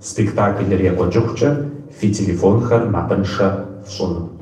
спектакль рекоджухча, фи телефонхар мапанша фшун.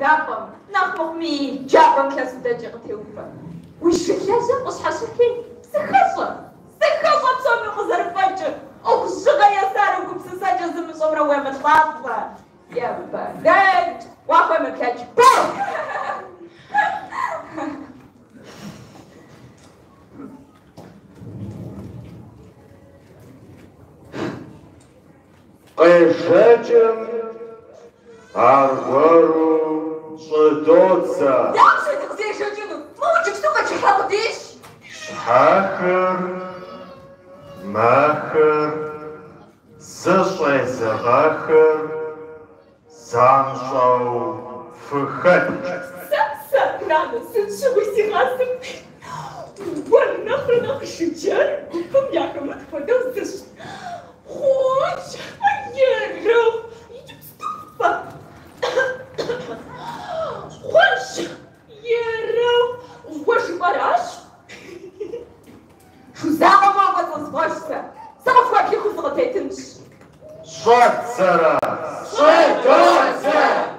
دابم نخمخ مين جابم كاسو داجي غتيوفا وش كاسا وصحى شكي سخصة بصومي غزر فجر او الشغا يا سارو كبس ساجا زم صبرا وما تلاطفة يا بلاد واقع مكاج بوم قيشاجم عرورو صدوتسا يا مش تقزي شجنو موجك سوقك شحاقديش شحاخر ماخر زشعي زغاخر زانشو فخت سا نانا سنشوي سيغاسم ورنخر نخ شجار كم ياكم تفضل خوش يرو يجب ستوفا خوش يرو وش براش شو زعما ما بتصبحش صرف واكي خزغتيتنش شوتسرا صدوتسا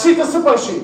سيتا سباشي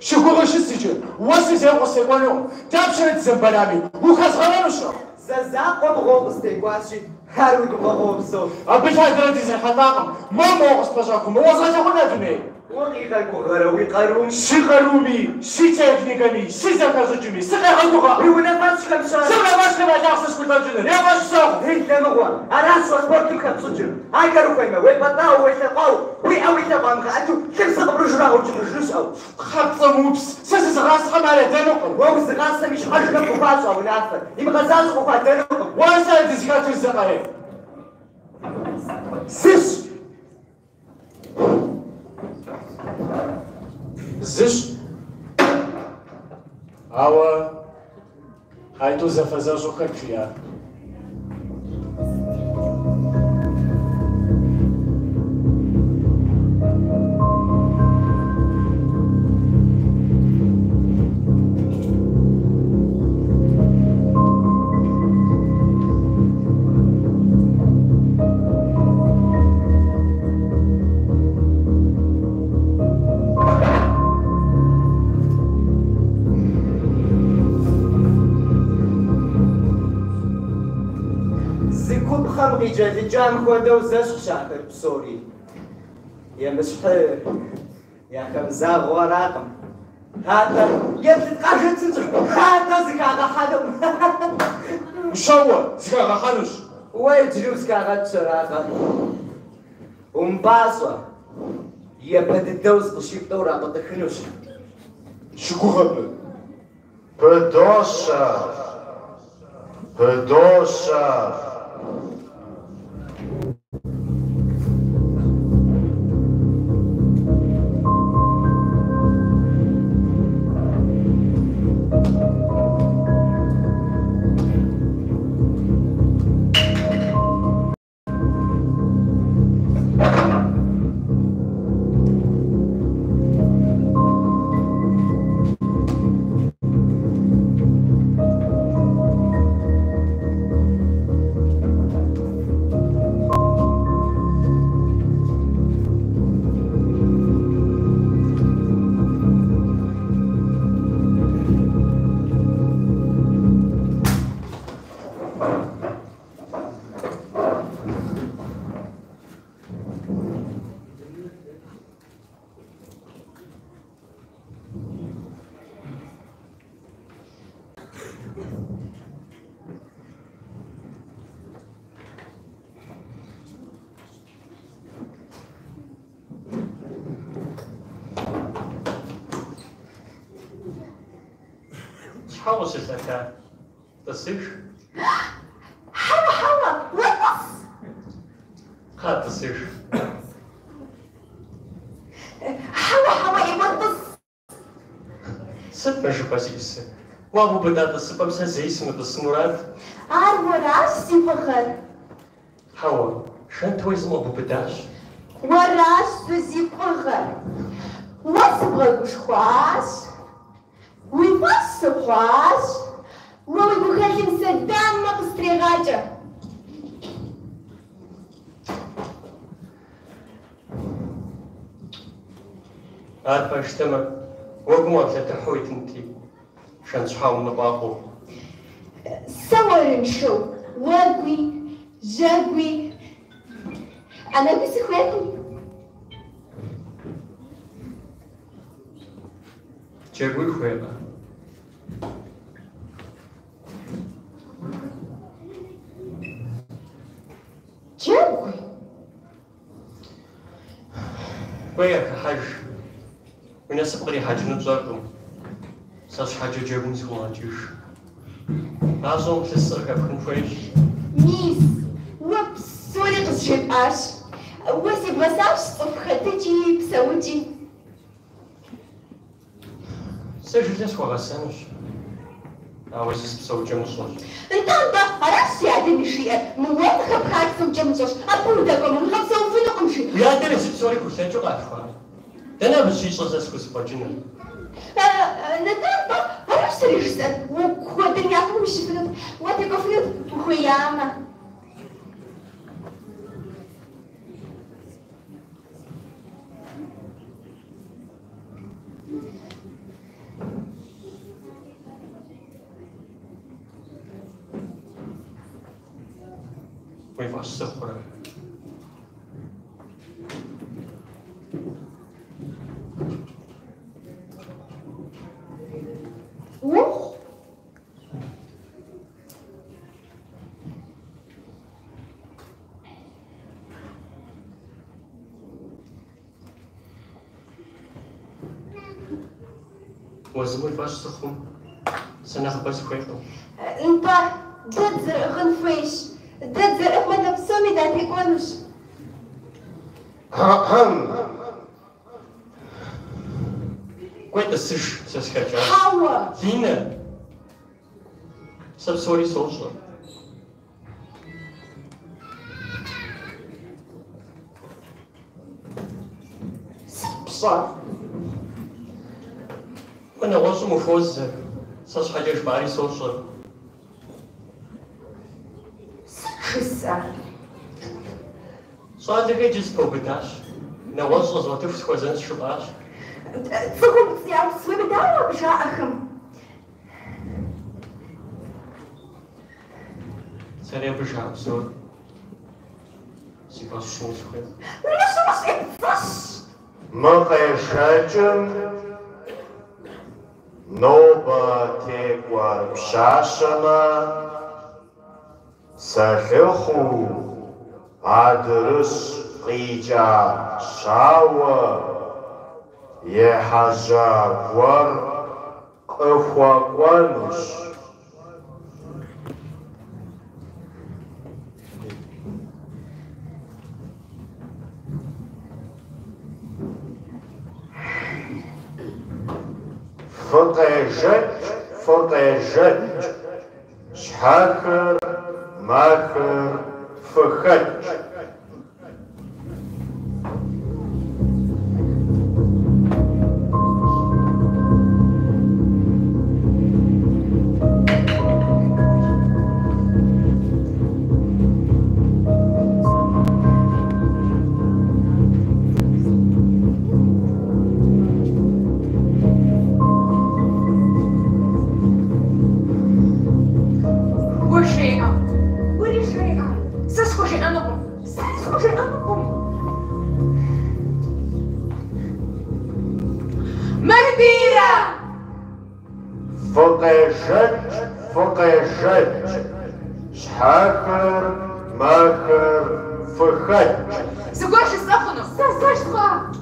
شكور شسيجن واسيزي وسيقونو تابشرت زنبلامي وخزغرانوشو زازاق وبغوبستي كواشي هارود وبغوبسو أبيت هاي درتي زي حناقم ما موقس بشاكم ووزغتي قلنا دني وقيقا كوغروي قارون شي قرومي شي تكنيكاني شي زكازوجمي سقي هدوغا ويونا فاتش كمشان سقي باش كما جاكسس كل تنجل يا باش صاحب هي تنغوا انا سبورت كمسجل هاي كانوا فيما وين بطاو وين تقاو وي او تبان خاتو كم صبروا جرا وجمجلوس او خط موبس ساسس راس خم على دانوق وهو زغاس مش حاجه كفاش او نافر يبقى زاز وفاتنو وانسى تزكاتو الزقايه سيس زش هوا هاي تو زفزاجو خلفيها خمري جاد جام كودا وزاش شاكر بسوري يا مسحر يا خمزاغ وراقم هذا يا تتقاجد تنجح هذا زكاة حدم مشوه زكاة خانوش ويجري زكاة تشراقة ومباصة يا بد الدوز بشيب دورة بتخنوش شكو غبل بدوشة بدوشة حوش الزكاة تصير حوا وقف قاد تصير حوا يبطس ست ما شو بسيس وابو بدأت الصبا بس زي اسمه السمورات وراش سيفخر حوا شان تويزم ابو بداش وراش سيفخر واسبغ خواش ويبص خواش ويبخلم سدان ما بستريغاجة عارفة اشتمع وقمت لتحويت انتي شان صحاو نباقو سور نشو واقوي جاقوي أنا بس إخواتي جاقوي خويبا جاقوي وياك حاج وناس بقري حاج نبزاركم ساس حاجة جاقون سخوانجيش عازون تلسر كافكم فايش ميس وبسوري قصشت عاش واسي بساش صفختي بسوتي سجل تسوى غسانش عاوز بسوي جمصوش انت عرفت يعني شيء موافقة بخاكسم جمصوش أبودكم من خمسة وفنقم شيء يا دلي سبسوري كوسانجو قافوا أنا بس يصل زاسكو سباجينا ندابة عرفت ريشسن وكودن يعطوا مش فلت واتيكو فلت وخيامة ويفاش سخرة وزمو الباش سخم سنة بس خويكم انت دادزر غنفيش دادزر ما تبسومي دا تيكونوش كويت السش سسكاتشا حوا فينا سب سوري سوشل بصار وانا وصل مفوز ساس حاجة شباري سوشل خسر صار دقيقة جزء بداش نوصل زوتف سكوزنس شباش تسوكم تسيار تسوي بداوا بشا أخم سريع بشعب سور سيباس شو سكوز ونشو مش إبفش مقشجم نوبة تيكوار بشاشما سلخو عدرس قيجا شاوة يحجا ور قفوا قوانش فطيجج شحاكر ماكر فخج فطيجج شحاكر ماكر فخج سقوش السخنو ساساش تخا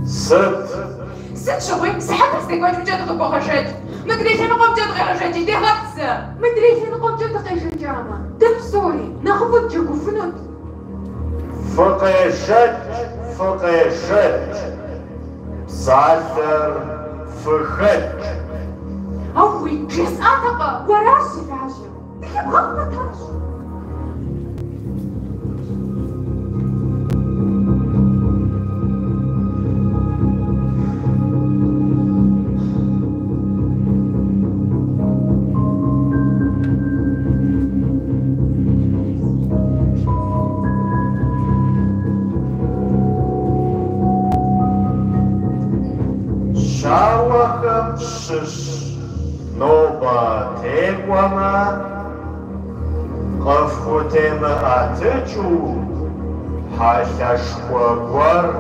ست شوي سحب استيقاج مجد غبو خشج مدريش انا قمت غير رجاجي دي غطسة مدريش انا قمت غير جامع دم سوري ناخذ جوكو فنوت فطيجج بصعثر فخج أوي جس أعتقى وراسي فاجر تحب غلطتاش شاوخم شش نوبة تيكوما قفوتم أتجو حاشش وقور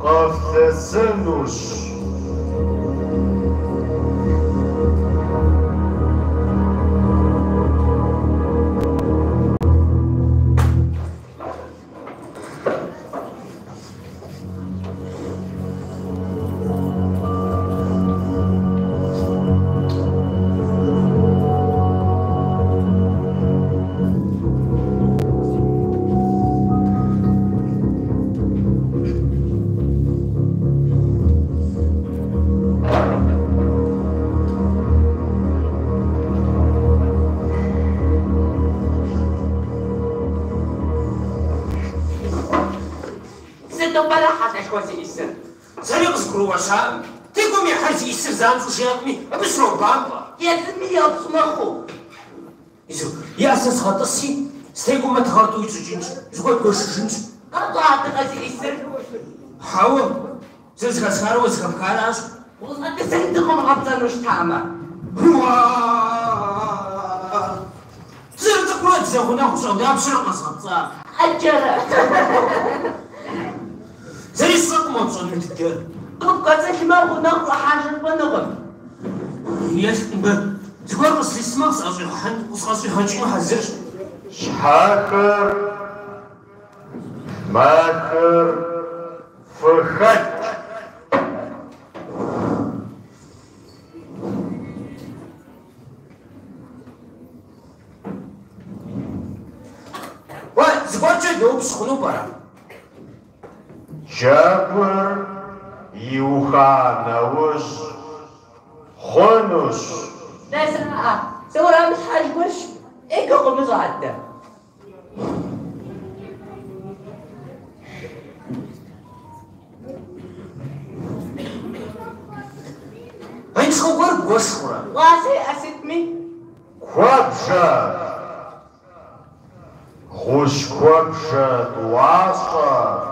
قفت سنوش وشام تقوم يا حاج يسر زانزو شياطني بسرو بامبا يا زمي يا بسمخو يزو يا اساس خاطسي ستيقوم ما تخاطو يتجنج زقول كوشجنج قطعت غازي يسر حاول زلزك اسكار وزك بكالاش وصلت سنتكم غبطة مش تعمى زلزك ولا تزاغونا وشغل يا بشرق مسخطة أجرة زي الصق ما تصنع تدير بقى زحمة ونغل حاجة ونغل ياش تقول بس اسمك صاصي حن وصاصي حنجي ما حزرش شحاكر ماكر فخد دوب سخنو برا جابر يوخانوش خونوش ناس سورة مش حاجبوش ايه كوكو مزعدة هاي تخور بوشورا واسي اسيتمي كوابشا خوش كوابشا تواسا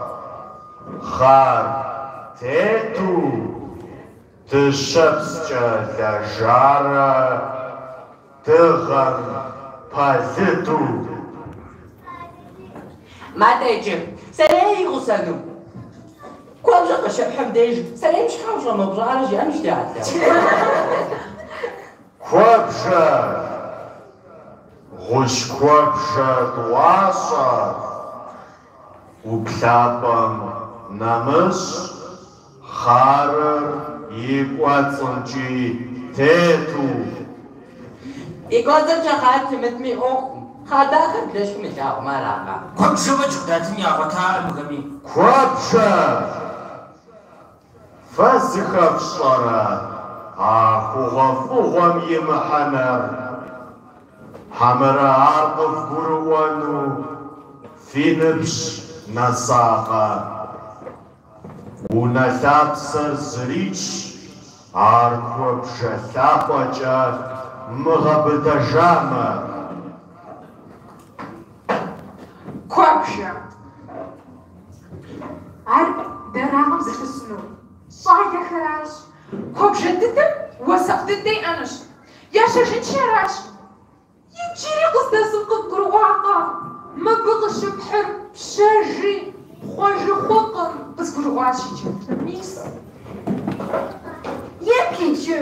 خار تيتو تشبسجا لجارة تغن بازيتو ما تيجي سلاي غسانو كل جا قشب حمديج سلاي مش حاجة مبرا رجع مش داعت كوابشا خوش كوابشا تواسا وبلابم نمش خارر يقواتنجي تيتو يقدر جاخات متمي أخم خداخل ليش مشاو ما راقا كم شبه جداتني يا غتار مغمي كوابشا فاسخة بشرة أخو غفوغم يمحمر حمر عرض قروانو في نبش نساقة ونثابسر زريش عركو بشثابجة مغبدة جامة كوبشا عارف دراهم زي السنو صايا خراش كوبشا دتم وسق دتي أنش يا شاشن شراش يجري قصة سوق قرواقة ما بغش بحر شاجي خوج خوقن بس قرواشي جميس يبكي شو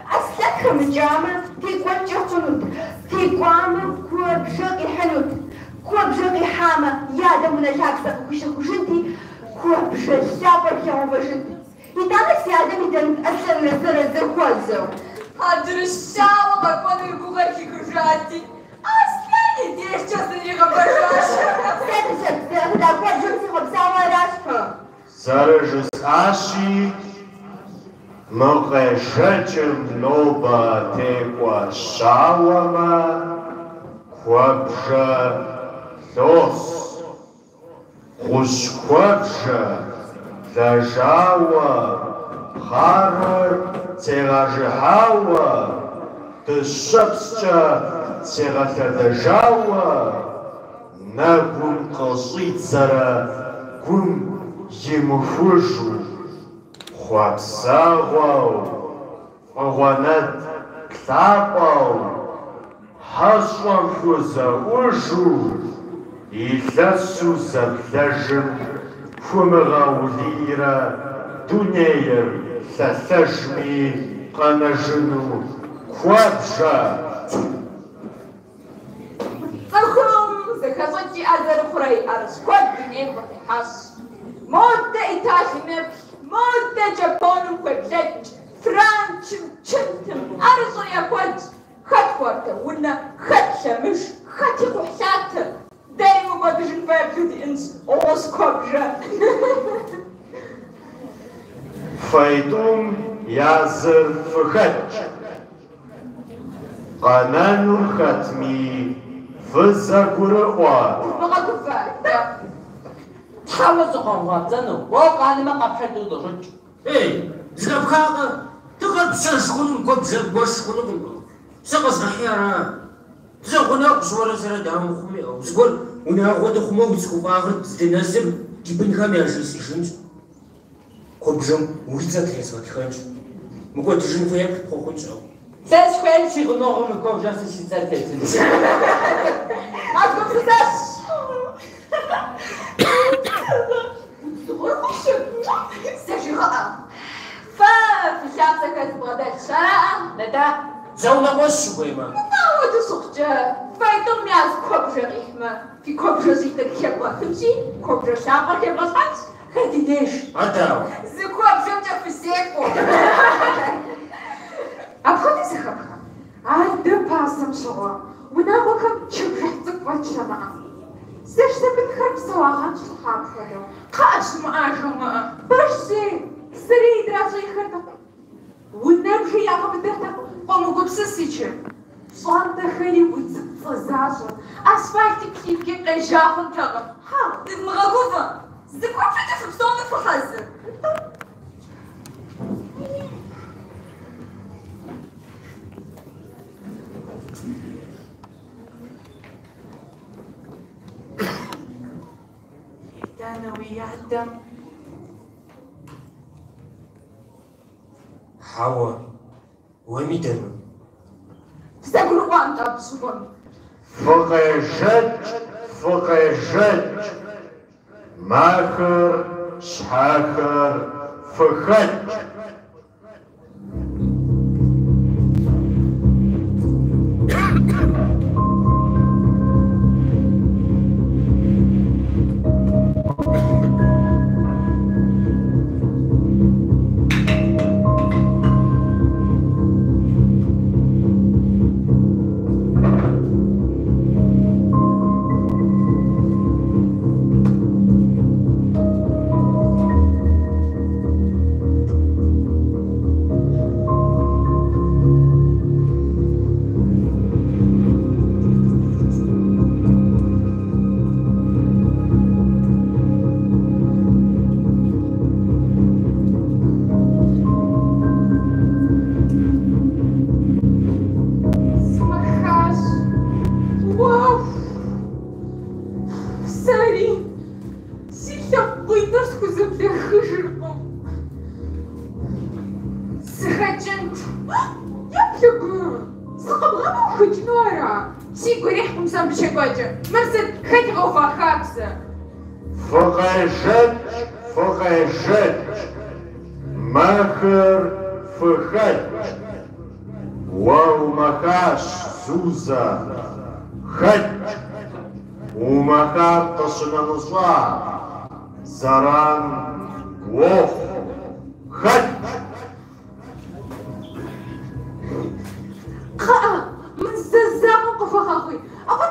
أسلك مجامع في وجه صنود في قامة كوب شقي حنود كوب شقي حامة يا دم نجاكسة وشنتي كوب شابر يا وبشنتي يدامك سيادة ميدان أسلم نزر الزرقوزو هادر الشاوة بقوان الكوغاكي كجاتي أصلاً يديش جسني غبشاش سيادة دا كوب جنسي غبساوة راشفة سرجس عاشي مغشجم نوبة تيقوى شاوما كوبجة ثوس خوش كوبجة لجاوة خارر تغاجهاوة تشبسجة تغاجهاوة نقوم قصيد زرا قوم يمفوشو خوابساغو فغوانت كتابو حصوان خوزا وشو يلسو زبلجم فمغاوليرا دنيا ثلاثجمي قنجنو خوابجا أخم زكازوتي أزر خري أرس كود دنيا بحاس مودة إتاشي مودة جابون وكبجت فرانش وشنتم أرزو يا كود خد ورته ولا خد شمش خد وحشات دايما ما بيجن فاكلودي انس اوس كوبجا فايدوم يازر فخج قنان ختمي فزاقرقوا بغا كفاية تحاول تقوم زنو وقع لما قبحت ودرج ايه زغب خاقة تقرب سنشخون كوب زغب وشخون سقص نحيارا زغونا قصورة سرا دام خمي او زغول ونا غود خمو وزغو باغر تنزل جيبن كامي عجلسي شنج كوب جم ويزا تريسوا تخنج مكو تجن فيك خوخنج او ساس خوين شي غنوغ من كوب جاسي شي زاتيتن أتكون فساس ساجي غاء ففي شابسك تبغى الشارع ندى زونا وش بويما نعود سخجة فايتم ياز كوبجة ريحمة في كوبجة زيتك كيبغى تمشي كوبجة شابر كيبغى تحت هادي ديش عداو زي كوبجة في السيكو أبغى تسخبها عاد باسم شغل وناوكم شبحتك واتشمع سيش بنخرب سواها صحاب خدو قاش معاهم برشي سري دراسي خدو والنبي يا قبل درتك قوموا قبسسيتش صار دخلي وتفزازو اسفلت كيف كيف قيشاخن تغم ها دمغاقوفا زكوا فتح بصوم فخزر أنا ويا الدم حوا وميدن استقلوا وانت بسبون فقيشج ماخر شحاخر فخج فقيشج ماخر فخج ومخاش زوزة خج ومخاب تصننصا زران ووخ خج خاء من زلزال وقفة أخوي أخوي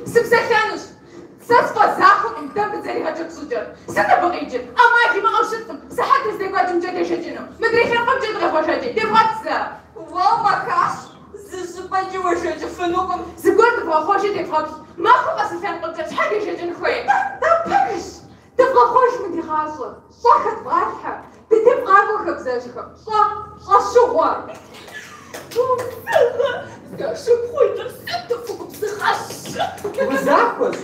سبسخانوس ساسفا زاخو قدام بزاري هاجك سجر سنة بغيجن أما في ما أوشتم سحاك رزيقات مجاكي شجنو مدري خير قم جد غفا شاجي دفغتسا واما كاش زباجي وشاجي فنوكم زبقرت بغخوشي دفغتس ما خو بس فين قلت شحاكي شجن خوي دبرش تبغخوش مدي غاصل صاحت بارحة تتبغاكو خبزاجكم صح شغوار شو خوي ترسلت فوق بزخش وزاكوز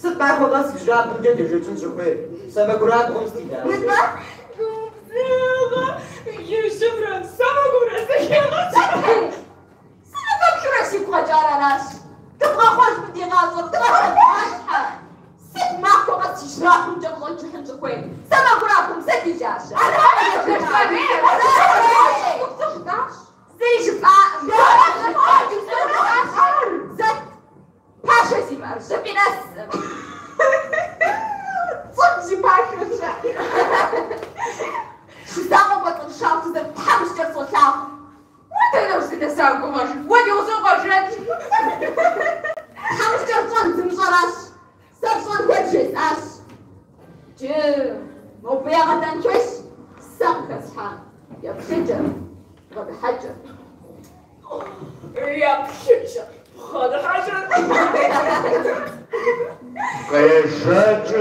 ست معكم ناس جاب بجد يجون شوفي سما قرات غمستيدا يشبرن سما قرات سما بكرة سيكوا جارة ناس تبغى خوش بدي غاصب تبغى خوش ست معكم قد تشراحهم جبغن جحن شوفي سما قراتهم ست جاشة زي شفاء زت باشا زمار شبي ناس صدق باشا شو زعموا بطل شاف زي بحمش جرسو شاف وانت لو سنة ساقو ماشي ودي وصل قشرت بحمش جرسون زمزراش سرسون وجهز اش جو مو بيغة تنكش سقف حان يا بشجر غدا حجر يا بشجر غدا حجر قيشج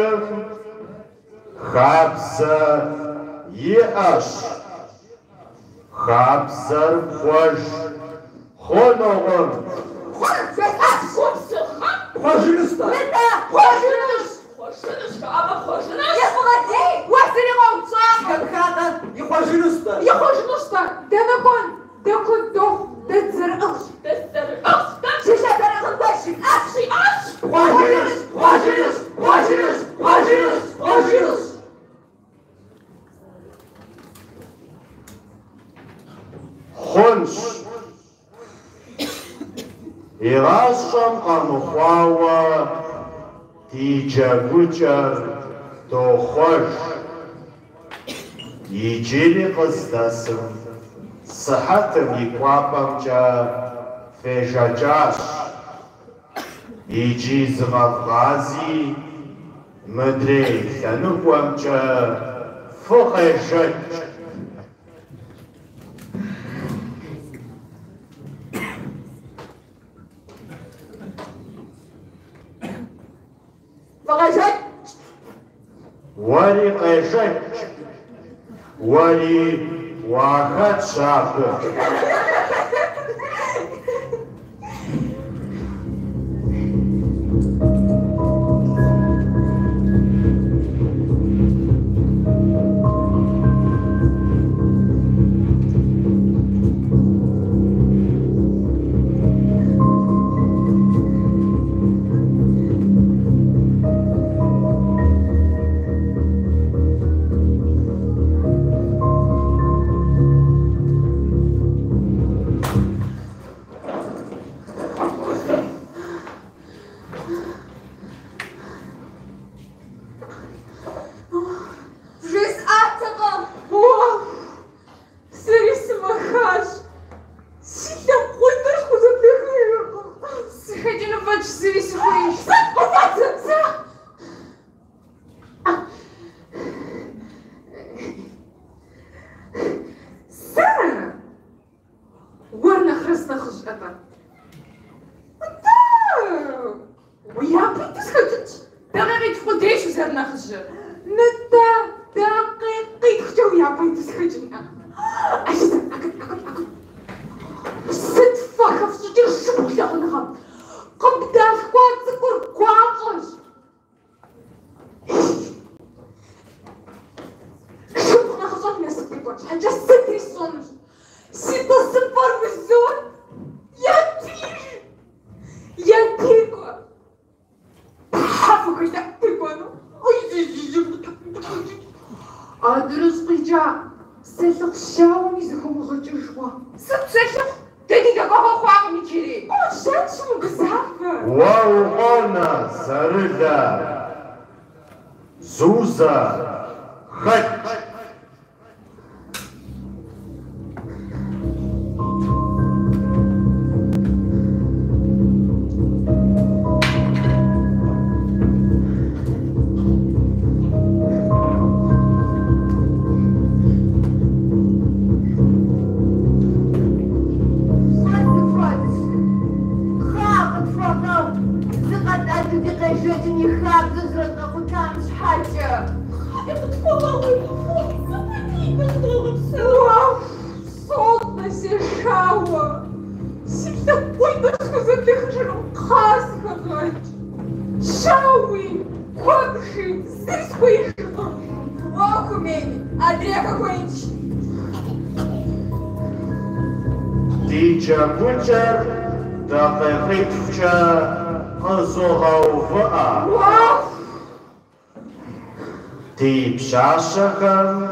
خابزة يأش خابزر خوش خونوغم خوشنستا خوشنس كعبة خوشنس يا بغدي وحسني غوصا كان يخوشنستا ده كنت ده تزرقص شيشة درق البشر أخشي خوشنس خنش إراسم قنخواوة تيجا كوچر تو خوش يجيلي قصداسم صحتم يقوابم جا فيجا جاش يجي زغفغازي مدري ثنقومجا فقشج فقشج ولي قشج ولي واحد شاب شاشخم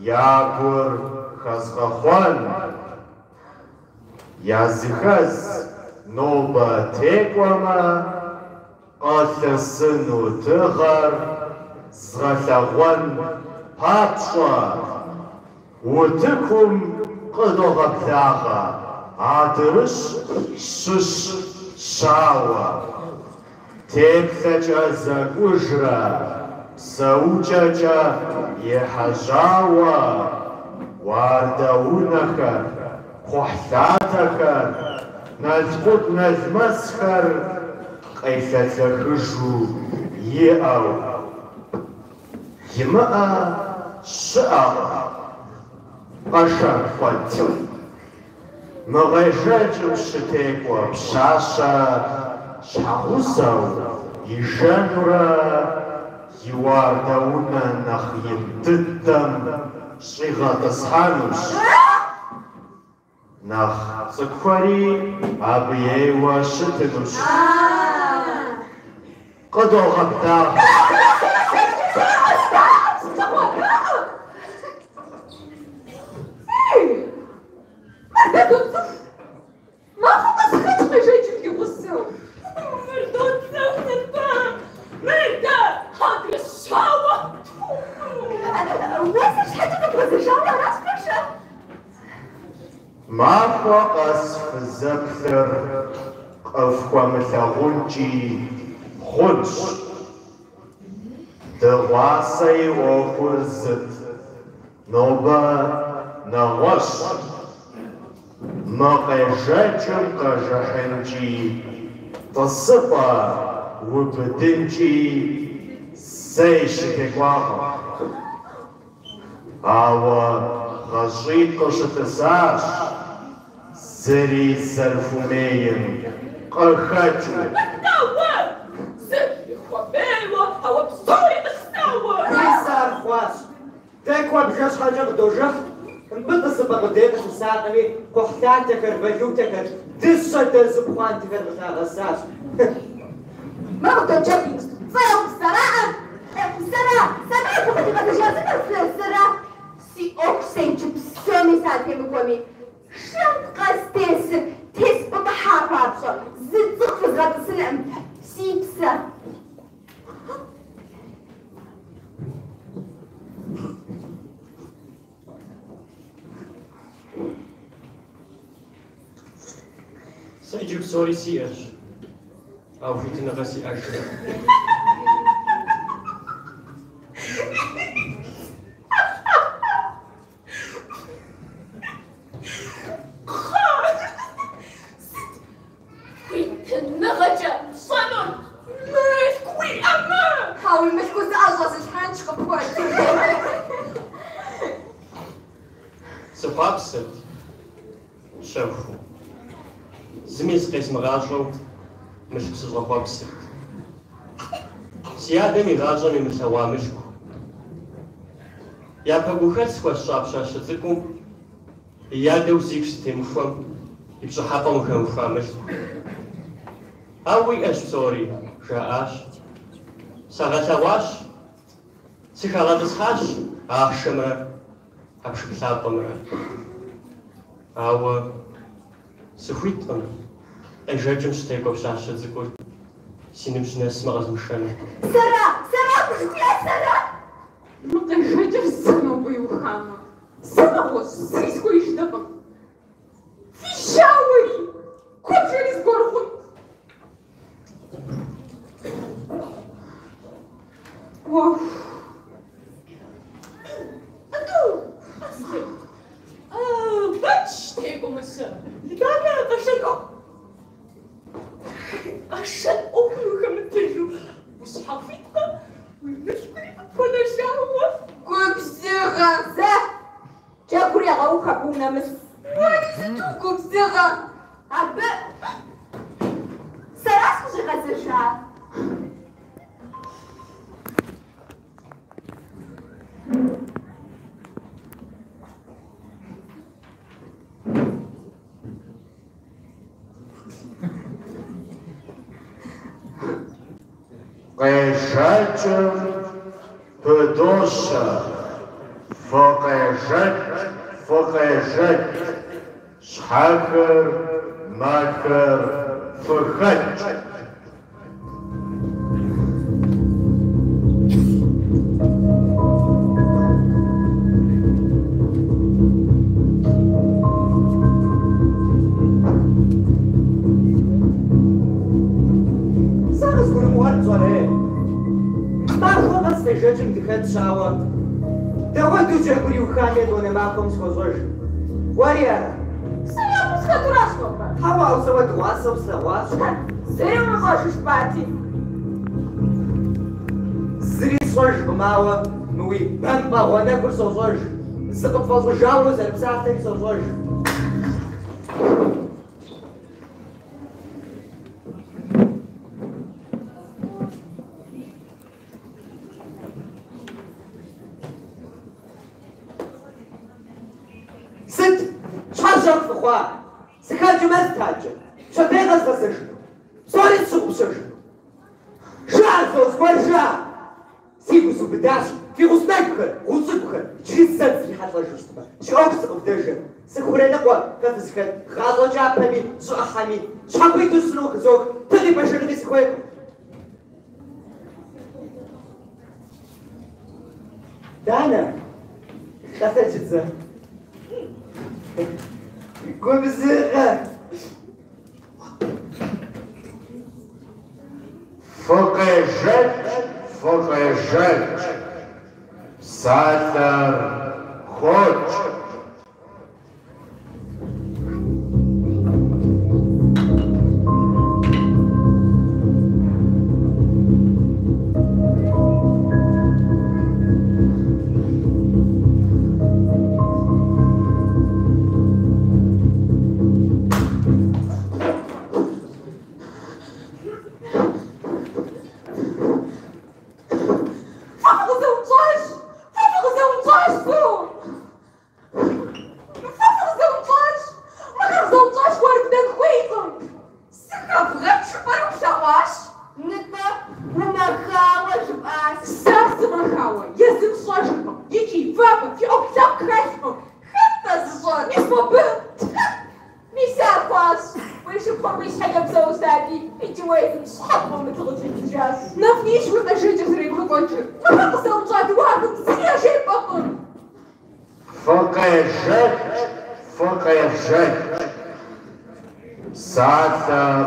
ياكور خزخخوان يازخز نوبة تيكوما قاثسنو تغر زغلغوان بابشوا وتكم قدوغ بلاغا عادرش شش شاوا تكثج زغوجرا سوججا يحجاوا واردونك قحثاتك نزقود نزمسخر قيث تخجو يأو يمأ شأ قشر فتو مغيجاج شتيك وبشاشا شحوسو يجنرا يواردونا نخيم تدم شغا تصحانوش نخ صكفري أبيه وشتنوش قدو غبتا ما فقط خطف جيت في غسو مردود سوف مردا هاك الشاوة واسش حتى بتوزجاوة راس برشا ما فقس في الزكثر Къыфхуэмылъагъункӏи хъунщ. Дыгъуасэ и ӏуэхур зыт, нобэ нэгъуэщ. Мы къежэкӏым къэжыхьынкӏи, тӏысыпӏэ убыдынкӏи сей щытекӏуакъым. Ауэ гъащӏитӏ къыщытӏысащ, зыри зэрыхумейм къыхэкӏыу. Исар хъуащ. Текӏуэ бжэ щхьэкӏэ къыдожыхь, мыбы тӏысыпӏэ къыдетӏысысакъыми, кхъухьлъатэхэр, валютэхэр, дыщэ дэзыпхъуантэхэр къыхагъэсащ. Мэгъудэджэбий, сара си ӏуэху сенкӏэ псоми сатемыкӏуэми, шым къэстесыр теспӏытӏыхьа папщӏэ, зы цӏыху фызгъэтӏысынӏым, си псэ. Сэ иджы псори сиӏэщ, ауэ хуитыныгъэ сиӏэжкъым. Сыхъуапсэт, щэху. Зыми зыкъезмыгъащӏэу мылъку сыщӏэхъуэпсырт. Си адэм игъащӏэм имылъэгъуа мылъку. Япэ гухэт схуэсщӏа пщащэ цӏыкӏум и адэу зигу сытемыхуэм и пщӏыхьэпӏэм ухэмыхуа мылъку. Ауэ уиӏэщ псори, жаӏащ. Сагъэлъэгъуащ, сыхагъэтӏысхьащ ахъшэмрэ хьэпшыплъапӏэмрэ. Ауэ сыхуиткъым, къежэкӏым щытекӏуэ пщащэ цӏыкӏур си ныбжьынэсмэ къэзмышэну. Сара сара! Мы къежэкӏыр сэ нобэ иухамэ. Сэ нэгъуэщӏ, зыри схуеижьтэкъым. Фи щауэри, куэбжэри згуэрхъун. Бач, текӏумысэ. Дадэ къэшэн ӏуэхур ухэмытыжу, ущхьэхуиткъэ, уи мылъкури къыпхуэнэжауэ. Губзыгъэ зэ! Джэгур егъэуха бунэмыс. Уэри сыту губзыгъэ! Абы сара сыкъыщӏигъэзэжа. Къежэкӏым пыдощэ, фыкъежэкӏ, щхьэхэр, мэхэр фыхэкӏ. Къежэкӏым дыхэтщауэ, дэгъуэду джэгур иухами адуней махуэм схуэщӏэж. Уэри ара? Сара схэтуращ нобэ. Хьэуэ, сэ уэ дыгъуасэу слъэгъуащ. Зыри умыщӏэжыж бати. Зыри сщӏэжкъым, ауэ мы уи бэмпӏэгъуэнэгур сощӏэж. Сыкъыпфӏэщӏыжауэ зэрыпсалъэри сощӏэж. Сыт? Щхьэ жьэм фыхъуа? Сыхэкӏымэ стаджэ. Щэдей къэзгъэзэжыну. Псори сщыгъупщэжыну. Жа, зозгуэр жа! Сигу субыдащ. Фи гъуснэгухэр, гъуцӏыкӏухэр, джыри зэт зрихьэлӏэжу стымэ. Щӏэупс сыкъыбдэжэ. Сыхуреныкъуэ хэфызыхэт гъащӏэ кӏапэми, щӏыӏыхьэми, щхьэкуиту сыну къызох, тыгъи бэшырыкъи сыхуейкъым. Дана, къэтэджыдзэ. Губзыгъэ! فوقيجت ساتر خوش فوقيجت ساتر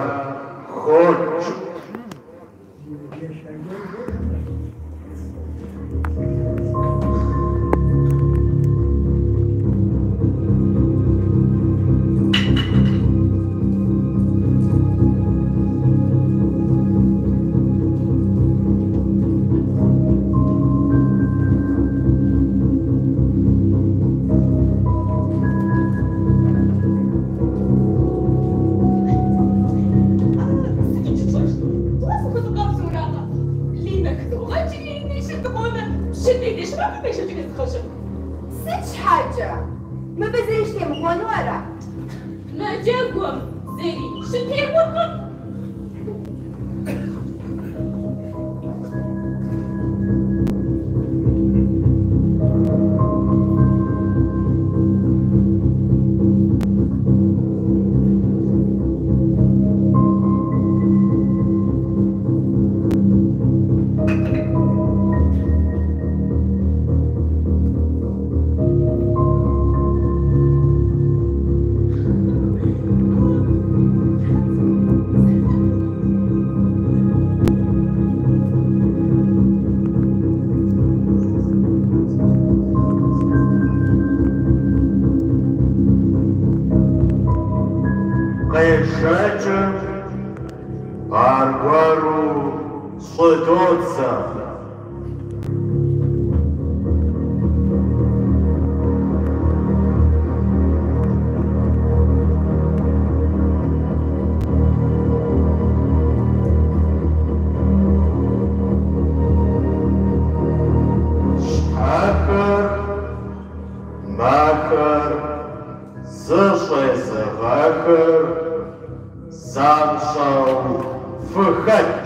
خوش قيجت Аргвару сходятся. Шхакар, макар, зашезагакар, замшау, фхать.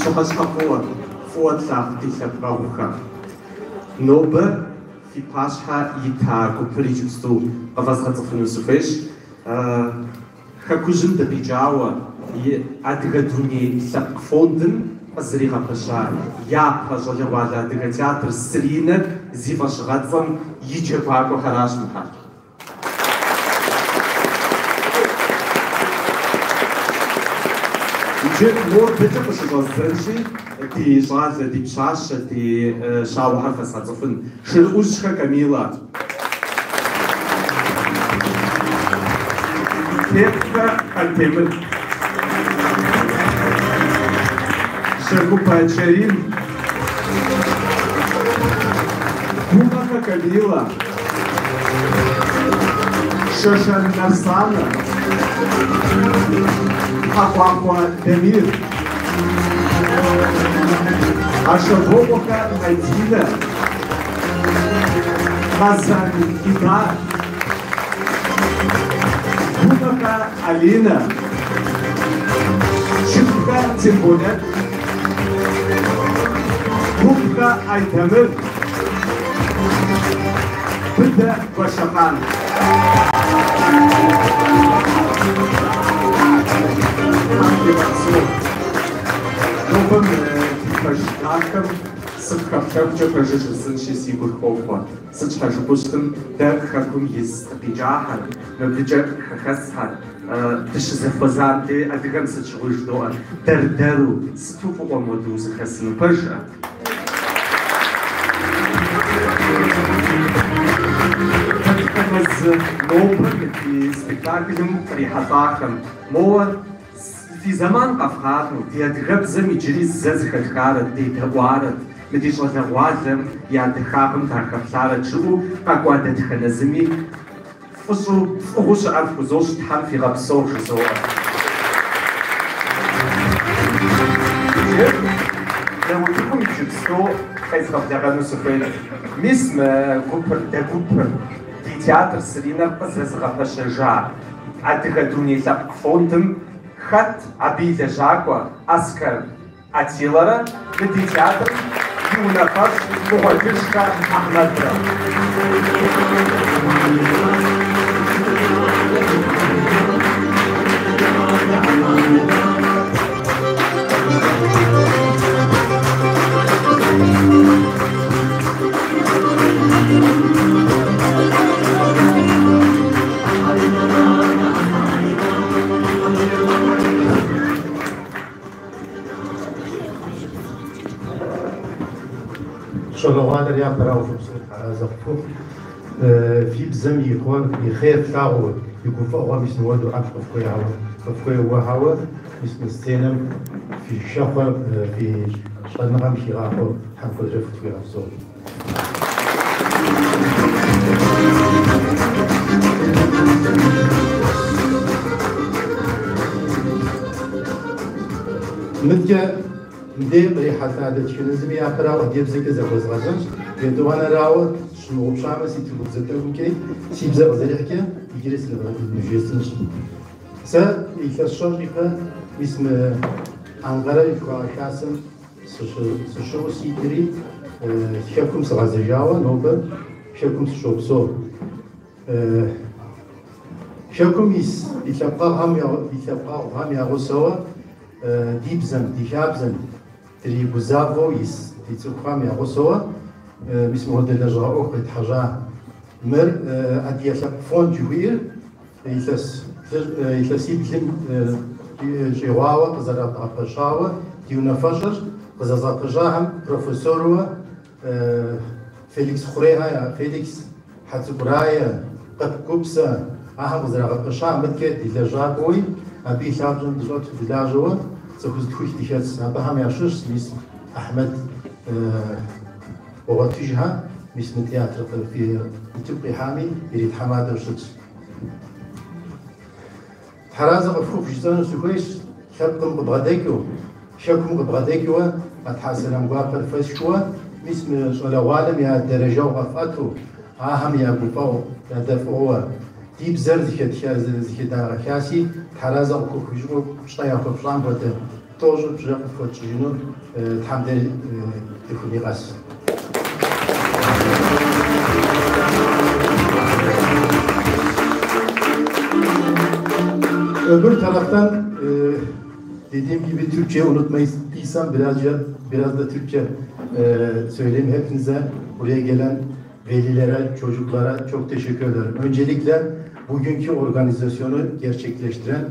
Шахашкапуа, фуатлах тихапрауха. Нобе, фи пашха итаку причувству павазгацафну суфеш. Хакужим да биджауа и адгадуни сакфонден, азрига паша, я пажалявала адга театр срина, зивашгадзам, ичепаку харашмха. Мор bitte was ich ausdrücke, die Straße, die Pschasche, die Schauhafer hat so von Schluschka Kamila. Ketka Altemen. Шеркупа Чарин. Кумака Камила. Шошан Нарсана. Aquaqua Demir, Ashaboboka Aidina, Hazan Idar, Bumaka Alina, Shipka Timbonet, Bumka Aitamir, Buddha Vashakan. Новым типажаком сыпхъэплъэкӏукӏэ пэжыжьызынщи си гур хохъуэ. Сыт щхьэжыгущтым дэ хэкум из къикӏахьэр, мыбыкӏэ хэхэсхьэр, дыщызэхуэзам де адыгэм сыт щыгъуи жыдоӏэр, дэр-дэру сыту фӏыӏуэ моду узыхэсыну пэжщ. Нобэр ди спектаклым кърихьэлӏахэм моуэ фи зэман къэфгъакъыу, ди адыгэбзэм иджыри зэ зыхэлъхарэт, дедэӏуарэт, мы ди щӏалэгъуалэм и адэхагъым дахэплъарэт жыӏэу къэкӏуа дэтхэнэ зыми фӏыгъыу щыӏэр фхузощ, Тхьэм фигъэпсэу жызоӏэ. Неутыкум иджыпсту къезгъэблэгъэну сыхуейт. Мис мы гупыр, дэгупыр, ди театр сыринэр къызэзыгъэпэщэжа Адыгэ Дуней Лъэпкъ фондым хэт абы и лэжьакӏуэ Оскар Аттилэрэ, мы ди театрым и унафэщӏ Мыгъуэлышхэ Ахьмэдрэ. شلوغان ريا براو شبسوت على زقفو في بزم يكون بخير تلاغو يكون فوق مش نودو عبد قفكوي هوا قفكوي هو هوا اسم السينم في الشقة في شغل في غافو حنقول رفت في غافو متى ندير ريحة هذا الشيء لازم يقرأ ودير زي كذا وزغزم يدوانا راو شنو بشامة سيتي بزتهم كي سيبزا وزريح كي يجلس المجلس سا يكسر يقا اسم أنقرة يقا كاسم سشو سيتري شكم سغزجاوا نوبل شكم سشو بسو شكم يتلقى هم يغسوا ديبزن ديشابزن تري بوزافو يس تيتسوخام يا غسوا بسم الله دل جاء أخذ حاجة مر أدي أشوف فون جوير يتلسي بلم جواوا قزرات أبشاوا تيونا فشر قزرات أبشاهم بروفيسوروا فيليكس خريها يا فيليكس حتبرايا قد كوبسا أهم قزرات أبشاهم متكت دل جاء قوي أبي شابجن دلوقتي في دلاجوا سوكس تخش تيشات أباهم يعشش اسم أحمد وغتيجها اسم تياتر في تبقي حامي يريد حمادة وشتش حرازة غفوف جزان سوكيش شابكم ببغديكو شابكم ببغديكو أتحسن مقابل فشوا اسم شلوالم يا درجة وغفاتو أهم يا بوفاو يا دفعوا ديب زر زي دار كاسي حرازة وكوك بيجو شطايا كفلان بده توجو بجاق فوتشينو تحمد تكوني غاس Öbür taraftan dediğim gibi Türkçe unutmayırsam biraz da Türkçe söyleyeyim hepinize, buraya gelen velilere, çocuklara çok teşekkür ederim. Öncelikle bugünkü organizasyonu gerçekleştiren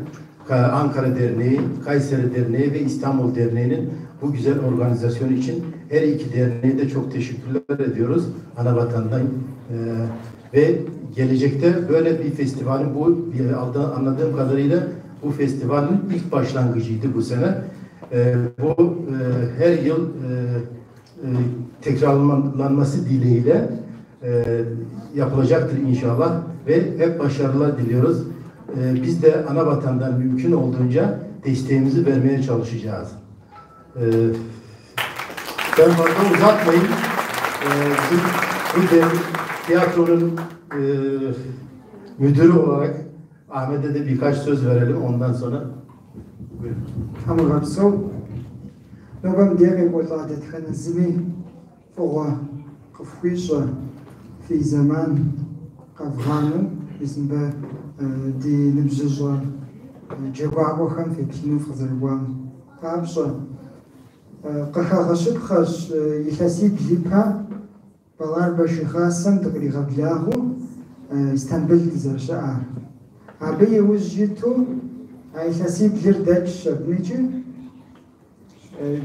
Ankara Derneği, Kayseri Derneği ve İstanbul Derneği'nin bu güzel organizasyonu için her iki derneğe de çok teşekkürler ediyoruz Anavatan'dan. Ve gelecekte böyle bir festivalin anladığım kadarıyla bu festivalin ilk başlangıcıydı bu sene. Bu her yıl tekrarlanması dileğiyle yapılacaktır inşallah ve hep başarılar diliyoruz. Biz de Anavatan'dan mümkün olduğunca desteğimizi vermeye çalışacağız. Ben fazla uzatmayayım. Bu tiyatronun müdürü olarak Ahmet'e de birkaç söz verelim. Ondan sonra buyurun. Hamurapso, nobam diğer oladet kanazimi for kafrisha fi zaman kavhanu bizim be di nibzizwa cevabı ham fi kinu fazalwan tabsa Къыхэгъэщыпхъэщ илъэсибл ипэ Баларбэш и хасэм дыкъригъэблагъэу Стамбул дызэрыщыӏар. Абы иужь иту а илъэсиблыр дэкӏщ абыныкӏи.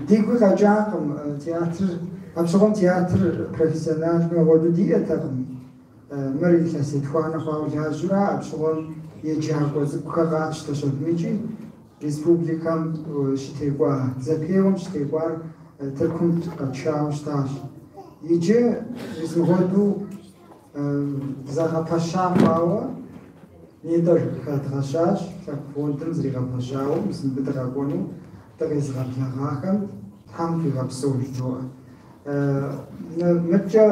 Дигуи къэкӏакъым театр, абсыгъуэм театр профессионалми ауэду диӏэтэкъым. Мыр илъэсей тхуанэ хъуауэ лажьэурэ абсыгъуэм еджакӏуэ цӏыкӏухэр къащтэщ абыныкӏи. Республикэм щытекӏуа, зэпеуэм щытекӏуар Тыркум къэтшауэ щытащ. Иджы мызмыгъуэду зэгъэпэща хъуауэ нитӏыр хэдгъэщащ, лъэпкъ фондым зригъэпэщауэ, мыбы дыкъэкӏуэну дыкъезыгъэблэгъахэм Тхьэм хуигъэпсэу жыӏэу. Мыкӏэ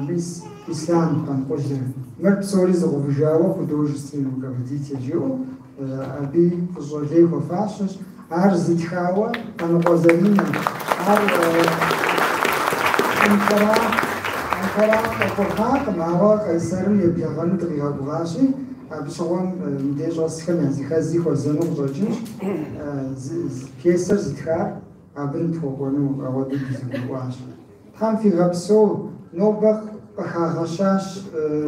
мис ислам къэнкъулыр. Мыр псори зыгъэувыжауэ художественный руководитель жиӏэу абы фӏыщӏэ лей хуэфащэщ. Ар зитхауэ Къаныкъуэ Заринэ, ар Анкара къэкӏуэхакъым, ауэ Къайсэрым еблэгъэну дыкъигъэгугъащи, абы щыгъуэм мыбдеж щӏэсхэм я зыхэзи хуэзэну къыщӏэкӏынщ. Пьесэр зитхар абы нытхуэкӏуэну ауэду дызэгурыӏуащ. Тхьэм фигъэпсэу, нобэ къыхагъэщащ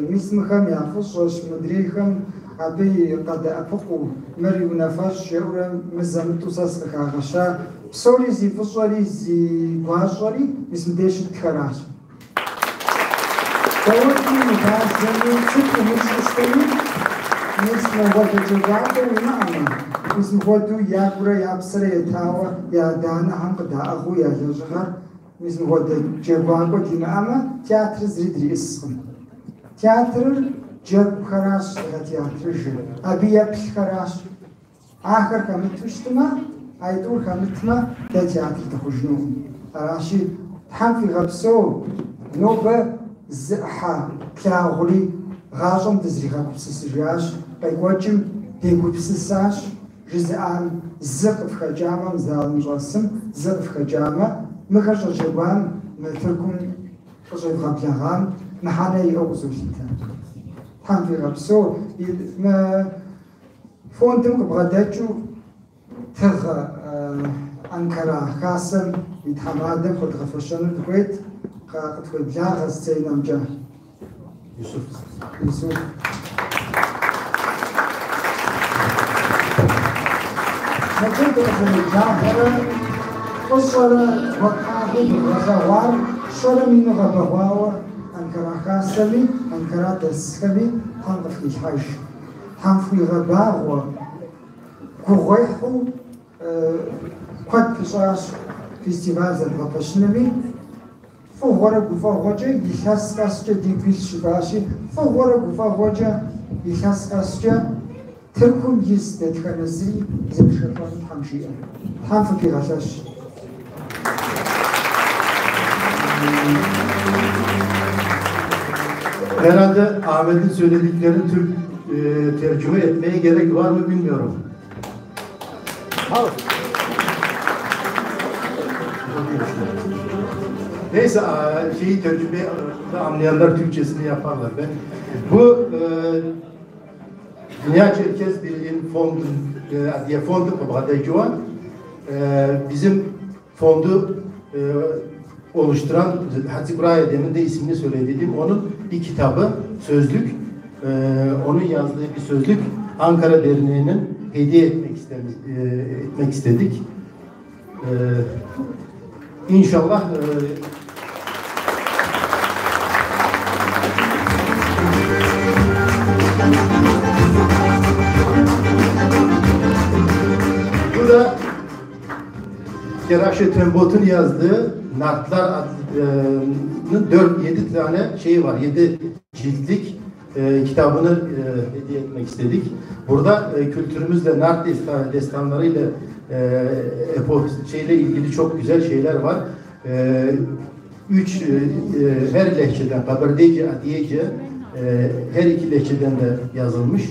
мисмэхэм я фӏыщӏэщ, мыдрейхэм абы къэдэӏэпыкъуу, мыр и унафэщӏ жеӏэурэ мызэмытӏу сэ сыкъыхагъэща. Псори зи фӏыщӏэри зи гуащӏэри мис мыбдеж щытхэращ. Даурми мыгъазэми сыт умыщӏыщтэми мис мыгъуэду джэгуакӏуэ уимыӏэмэ. Мис мыгъуэду ягурэ япсэрэ етауэ я адэ-анэхьэм къыдаӏыгъыу я лэжьыгъэр мис мыгъуэду джэгуакӏуэ димыӏэмэ театрыр зыри дриӏыскъым. Театрыр джэгухэращ театрыжыр, абы еплъхэращ. Ахэр хэмыту щытмэ, айтӏур хэмытмэ, дэ театр дыхъужынукъым. Аращи Тхьэм фигъэпсэу, нобэ зыӏыхьэ плъагъури гъащӏэм дызригъэгупсысыжащ, къекӏуэкӏым дегупсысащ. Жызыӏам зы къыфхэкӏамэ, мы залым щӏэсым зы къыфхэкӏамэ, мыхэр щӏэжьэгуам мы Тыркум къыщӏевгъэблэгъам мыхьэнэ иӏэу къызолъытэ. Тхьэм фигъэпсэу, мы фондым къыбгъэдэкӏыу тыгъэ Анкара хасэм и тхьэмадэм хуэдгъэфэщэну дыхуейт. Къытхуеблагъэ сценэмкӏэ. Юсуф. Мыджэ дыкъызэреблагъэрэ фӏыщӏэрэ гъуэтхьагъи бгъэлъэгъуар щӏэрэм ину гъэбэгъуауэ Анкара хасэми, Анкара дэсхэми Тхьэм къыфхилъхьэж. Тхьэм фхуигъэбагъуэ, гугъуехьу куэд пыщӏащ фестиваль зэбгъэпэщынми. Фӏыгъуэрэ гуфӏэгъуэкӏэ илъэс къэскӏэ дигу илъ щыхащи, фӏыгъуэрэ гуфӏэгъуэкӏэ илъэс къэскӏэ Тыркум из дэтхэнэ зыри зэпшэфӏэну Тхьэм жиӏэ. Тхьэм фыпигъэлъэщ. Herhalde Ahmet'in söylediklerini Türk tercüme etmeye gerek var mı bilmiyorum. Neyse şeyi tercüme anlayanlar Türkçesini yaparlar. Bu Dünya Çerkez Birliği'nin fondu, diye fondu kabadayıcıvan bizim fondu oluşturan Hatip Raya demin de ismini söyledim. Onun bir kitabı, sözlük, onun yazdığı bir sözlük Ankara Derneği'nin hediye etmek istedik. İnşallah bu da Keraşe Tembot'un yazdığı Nartlar adlı 4-7 tane şeyi var. 7 ciltlik kitabını hediye etmek istedik. Burada kültürümüzle, Nart destanlarıyla şeyle ilgili çok güzel şeyler var. Her lehçeden, Kabardeyce, Adiyece her iki lehçeden de yazılmış.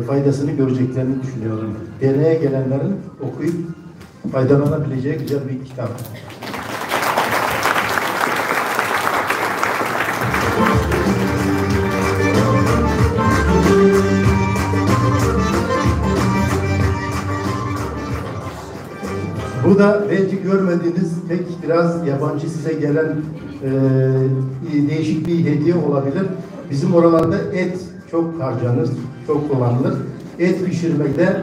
Faydasını göreceklerini düşünüyorum. Derneğe gelenlerin okuyup faydalanabileceği güzel bir kitap. Bu da belki görmediğiniz pek biraz yabancı size gelen değişik bir hediye olabilir. Bizim oralarda et çok harcanır, çok kullanılır. Et pişirmekte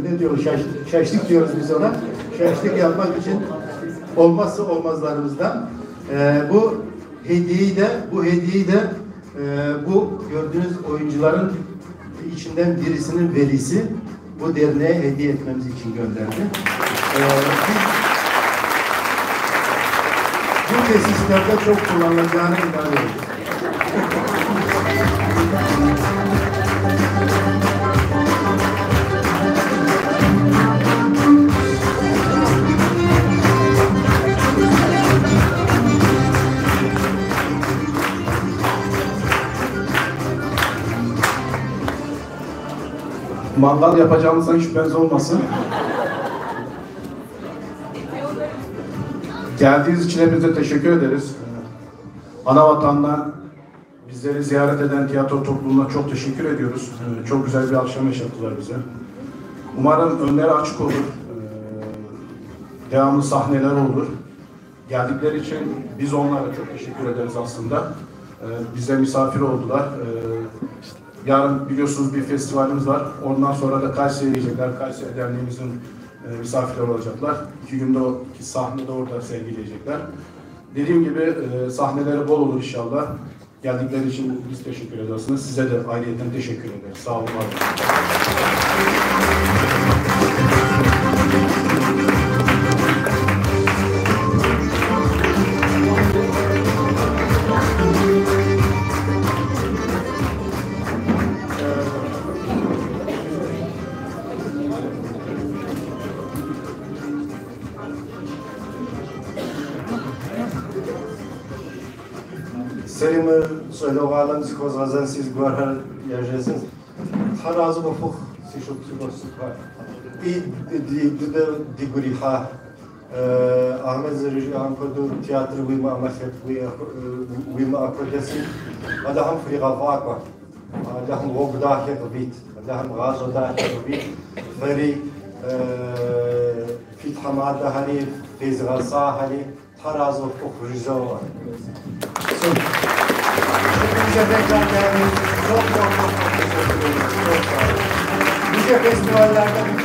ne diyoruz? Şaşlık diyoruz biz ona. Şaşlık yapmak için olmazsa olmazlarımızdan. Bu hediyeyi de bu gördüğünüz oyuncuların içinden birisinin velisi bu derneğe hediye etmemiz için gönderdi. Bu tesislerde çok kullanılacağına inanıyoruz. Mangal yapacağımızdan şüpheniz olmasın. Geldiğiniz için hepinize teşekkür ederiz. Anavatan'dan bizleri ziyaret eden tiyatro topluluğuna çok teşekkür ediyoruz. Çok güzel bir akşam yaşattılar bize. Umarım önleri açık olur. Devamlı sahneler olur. Geldikleri için biz onlara çok teşekkür ederiz aslında. Bize misafir oldular. Yarın biliyorsunuz bir festivalimiz var. Ondan sonra da Kayseri'ye gidecekler. Kayseri Derneğimizin misafirleri olacaklar. 2 günde o sahnede orada sergileyecekler. Dediğim gibi sahneleri bol olur inşallah. Geldikleri için biz teşekkür ederiz. Size de ayrıyeten teşekkür ederiz. Sağ olun. Selim söyleyelim zikoz gazan siz guarha yaşasınız. Tarazı bafuk sişop sibos var. İ diguriha Ahmet Zeriji Ankodu tiyatro vima amashet vima akodesi. Adaham friga vakwa. Adaham wogdahe gabit. Adaham gazodahe gabit. Feri fit hamada hani fezgasa hani tarazı bafuk rizo var. Bize tekrar geldiğiniz için çok teşekkür ederiz. Çok sağ olun. Nice festivallerde bir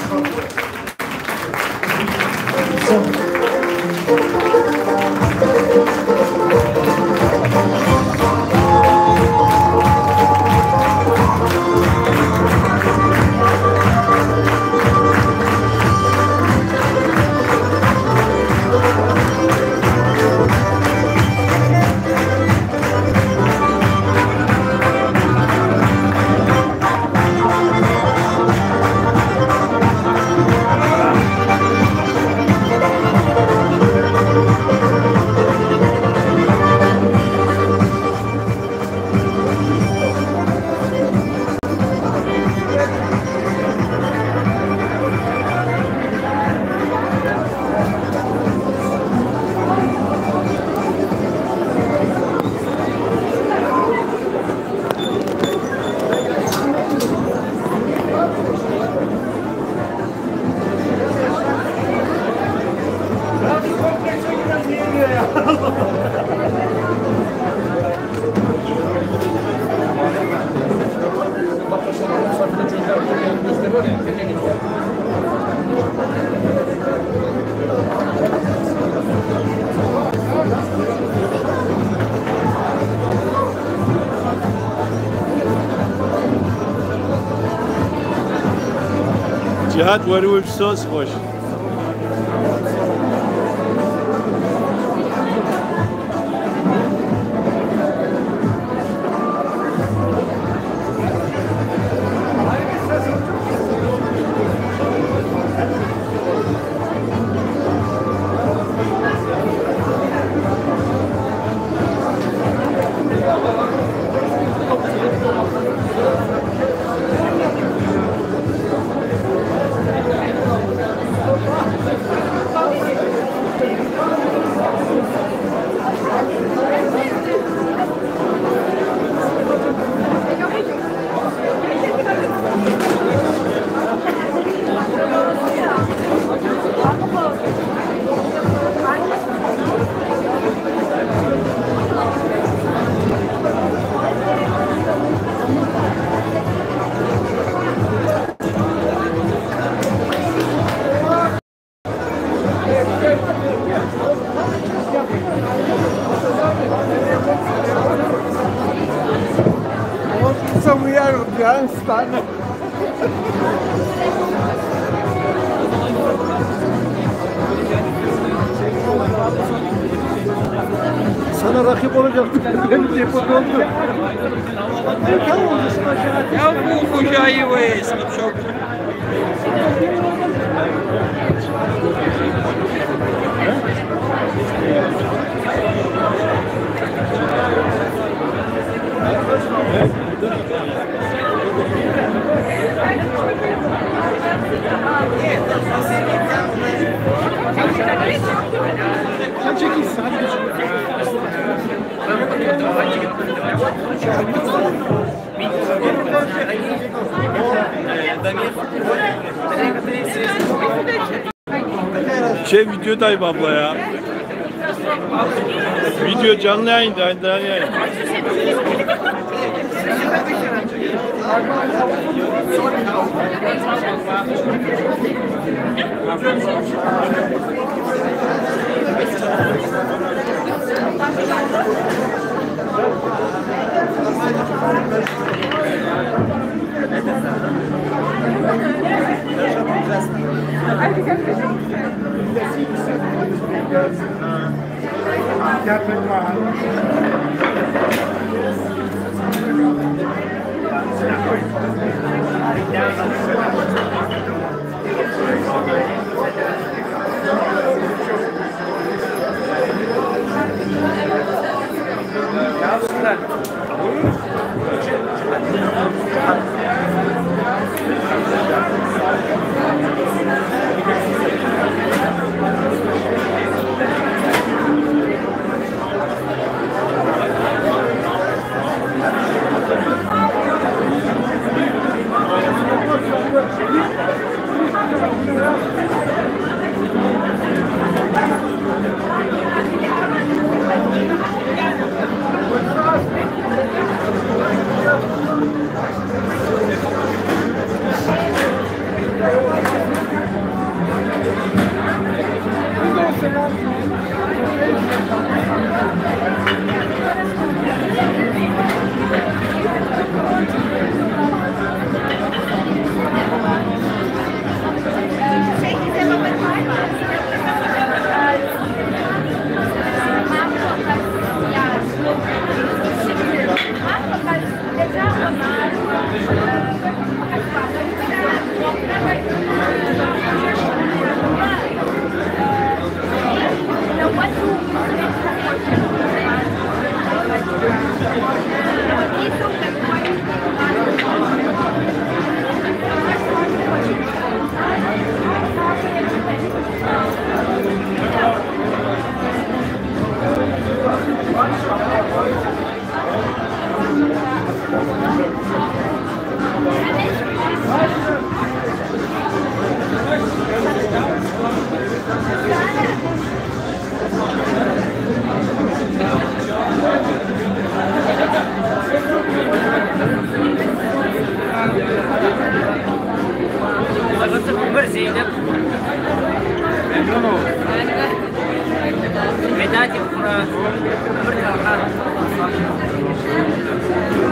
Cihat وارو بساز خوش استنى sana rakip olacaktım. Benim depoda oldu. Ya bu kocayı ve sıkıntı yok. Sen çekilsin hadi Videodayım abla ya. Video canlı yayında, canlı yayın.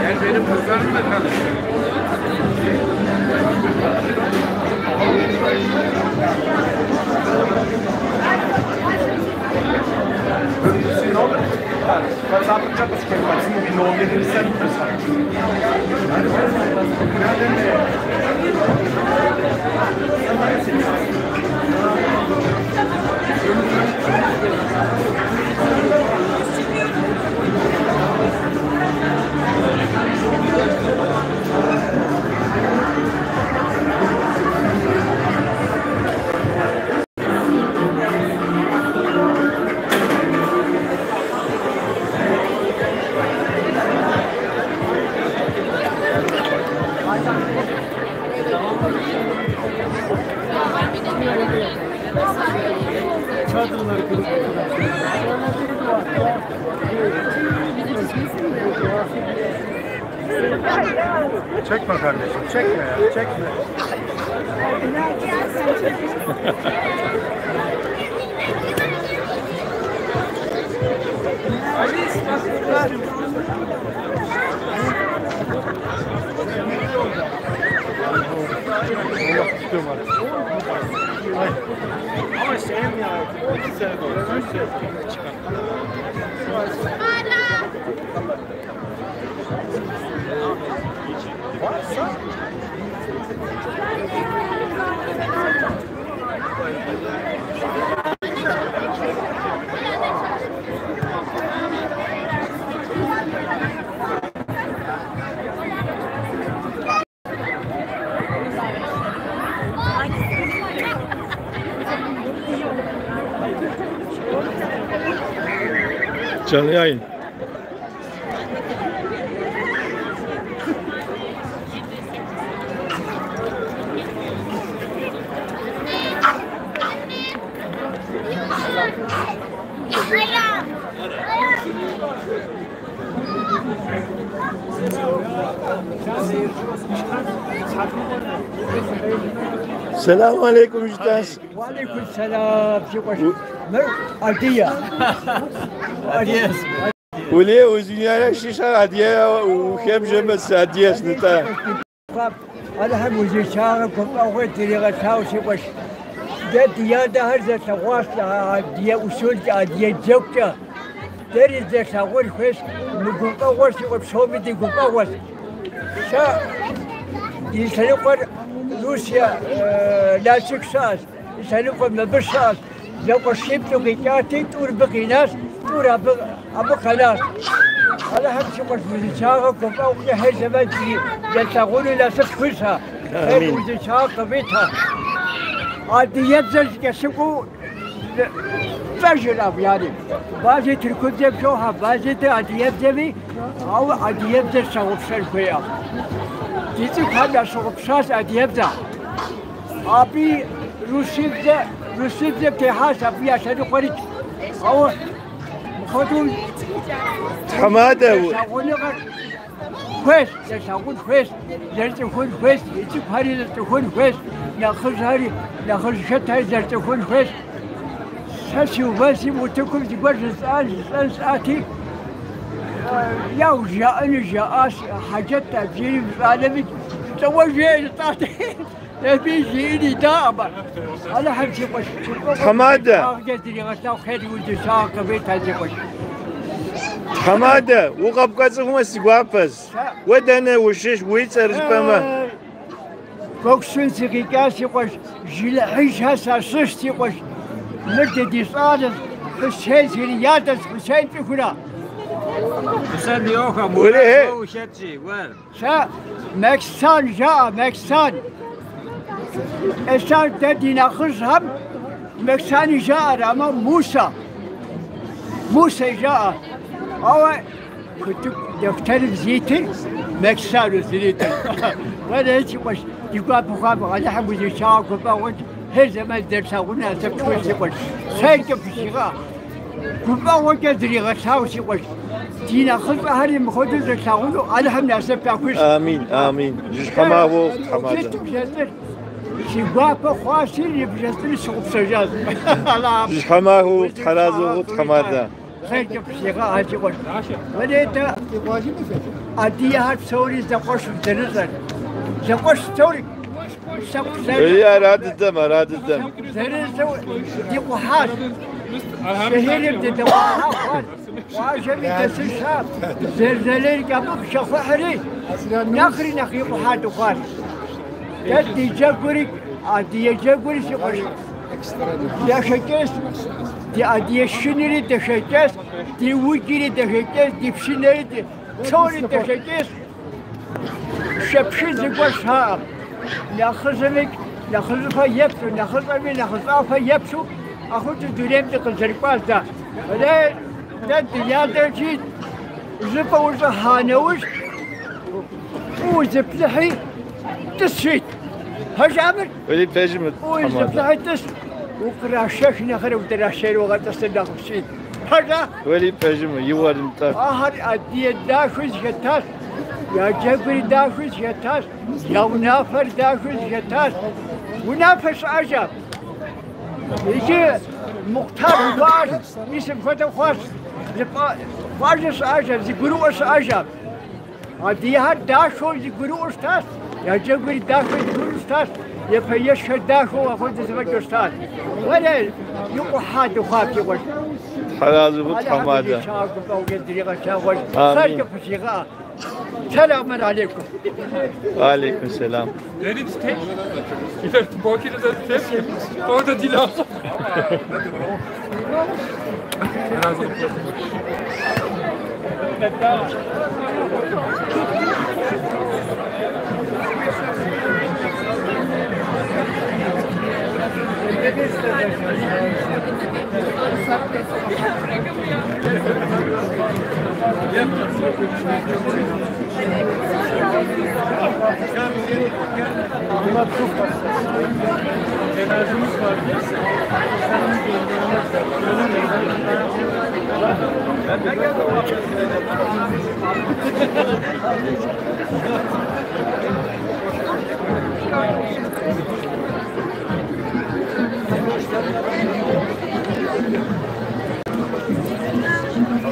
Yani benim kızlarım da kalıyor. Versammlungsstadt das kennt man, sind wie Norge, das ist ja interessant. Çekme kardeşim, çekme ya, çekme. Ali, bak bunlar. Ama şeyim ya. 2 sene doğru. 3 sene çıkar. Canlı yayın. Selamun aleyküm Müjdas. وعليكم السلام شو أدية وليه وزيانا شيشة عادية وخيم جمس عادية سنتا أنا هم وزي شاركم أول طريقة تاوسي وش ده ديادة هرزة تواصل عادية وصول عادية جوكة داري ده تقول خيس نقول أول شيء وبسومي دي قول أول شا يسلقون روسيا لا سكساس يسلقون مبرساس لو قشبتوا قياتي تور بقي ناس تور أبقى ناس على هم شغل مزيشاغكم أو كهي زمان يلتغوني لا سفكسها هي مزيشاغ بيتها عادي يبزل كسكو فجر يعني بعضي تركض يبشوها بعضي عادي يبزلي أو عادي يبزل شغل سلكويا جيتك هذا شغل شاس عادي يبزل أبي روسيف بتحاس أبي عشان قريت أو خدوا حمادة كويس يساوون كويس زرتكون كويس يجيب هاري زرتكون كويس ناخذ هاري ناخذ شت هاي زرتكون كويس ساسي وباسي وتكم تقول ساعتي يا جاء حاجات تجيني بعلمك توجه طاطي نبي جيني دابا انا حمشي وش حمادة قدري غساو خيري ولد ساق بيت هذه وش حمادة وقبقى زغم السقوافز ودنا وشش ويتر زبما كوكسون سقيقاسي وش جيل عيش هسا سشتي وش مددي صادت حسين سريادس حسين فكرة حسين يوخا وليه وشتي وين سا مكسان جاء مكسان إنسان تدي ناخذهم مكسان جاء رما موسى جاء أو كنت دكتور زيتر مكسان زيتر ولا هيك وش يقول بخاب على حمد الشاق وباوج هذا ما درسه ونا تبكي وش سايك في الشغا وباوج أدري غساوس وش دينا خذ هاري مخدر درسه على حمد الشاق بأكوش آمين آمين جش حماه حمادة شباب خواسير يبجسر سوق سجاد جش حماه حرازه حمادة خير كيف شيء هاجي وش وليت أديها تسوري زقوش درزر زقوش تسوري يا راد الدم راد الدم درزر دي وحاش شهير بدي وحاش وعجبي تسشاب زلزلين قبل شفحري نخري وحاد وخاش تدي جاكوري أدي جاكوري شقش يا شكاس دي أدي شنري تشكاس دي وجري تشكاس دي بشنري تسوري تشكاس شبشي زقوش ها ناخذك ناخذها يبسو ناخذها يبسو أخذ الدولاب تقصر ده ولا تدي يا درجيت زبا وزهانوش وزبلحي تسيت هجامر ولي بيجمد وزبلحي تس وقراشك نخر ودراشير وغدا صدق شيء هذا ولي بيجمد يوار انت آخر أدي داخل جتاس يا جبر داخل جتاس يا منافر داخل جتاس ونافس عجب يجي مختار باش اسم فتى خاص فاجس عجب زقروس عجب هذه داخل زقروس تاس يا جبر داخل زقروس أستاذ يفيش كداخو وأخذ زبد أستاذ ولا يقو حاد وخاكي وش حلال زبط حمادة سلام عليكم. وعليكم السلام.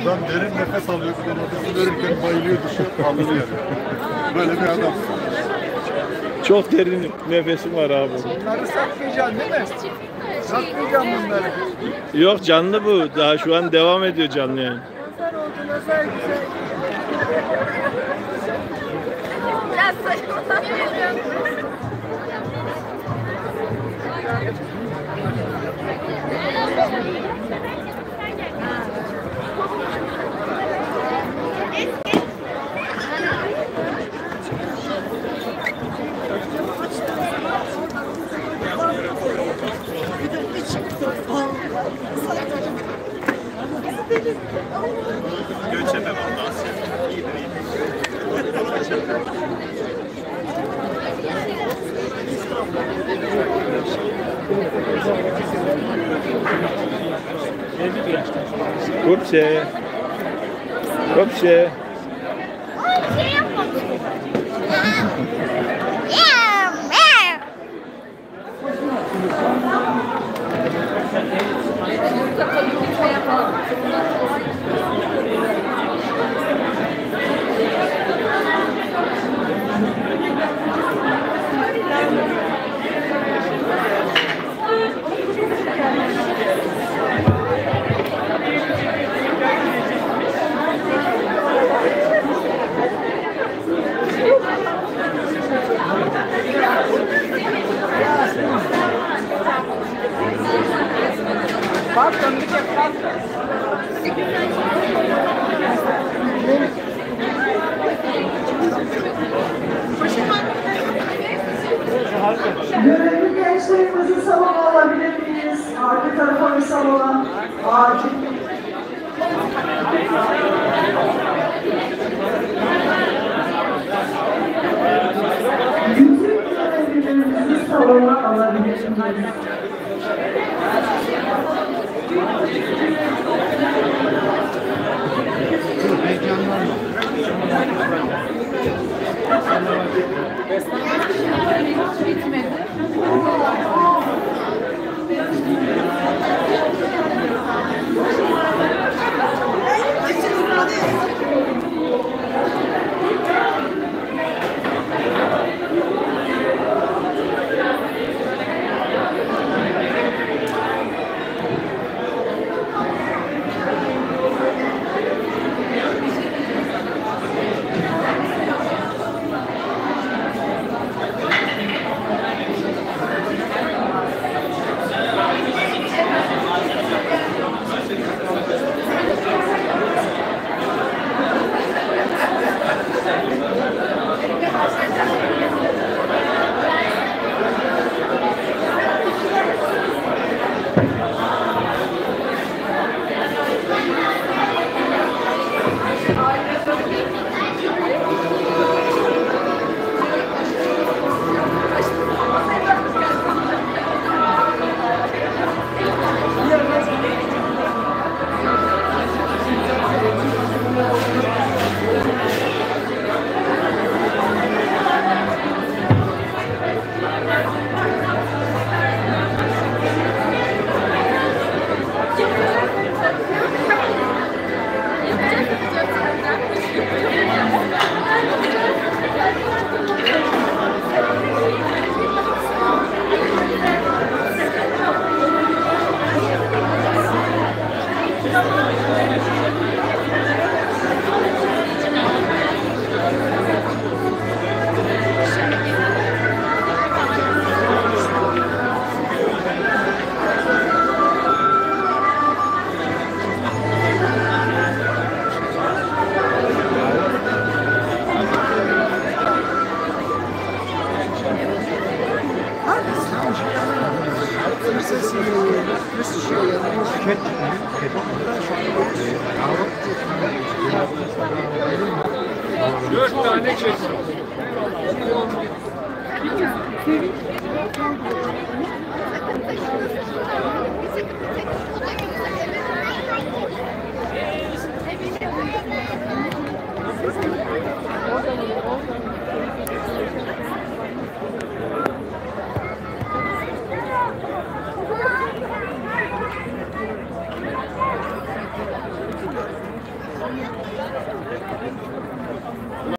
Adam derin nefes alıyor, nefesi verirken bayılıyor, düşüyor, kaldırıyor. Böyle bir adam. Çok derin nefesim var abi. Bunları satmayacaksın değil mi? Satmayacağım bunları. Yok canlı bu. Daha şu an devam ediyor canlı yani. Nazar oldu, nazar güzel. Biraz saçmalamıyorum. Göçemem ondan Kupse. Kupse. Görevli gençlerimizi salona alabilir miyiz? Arka tarafa bir salona. Acil. Bütün görevlilerimizi salona alabilir miyiz? Dört tane kesin.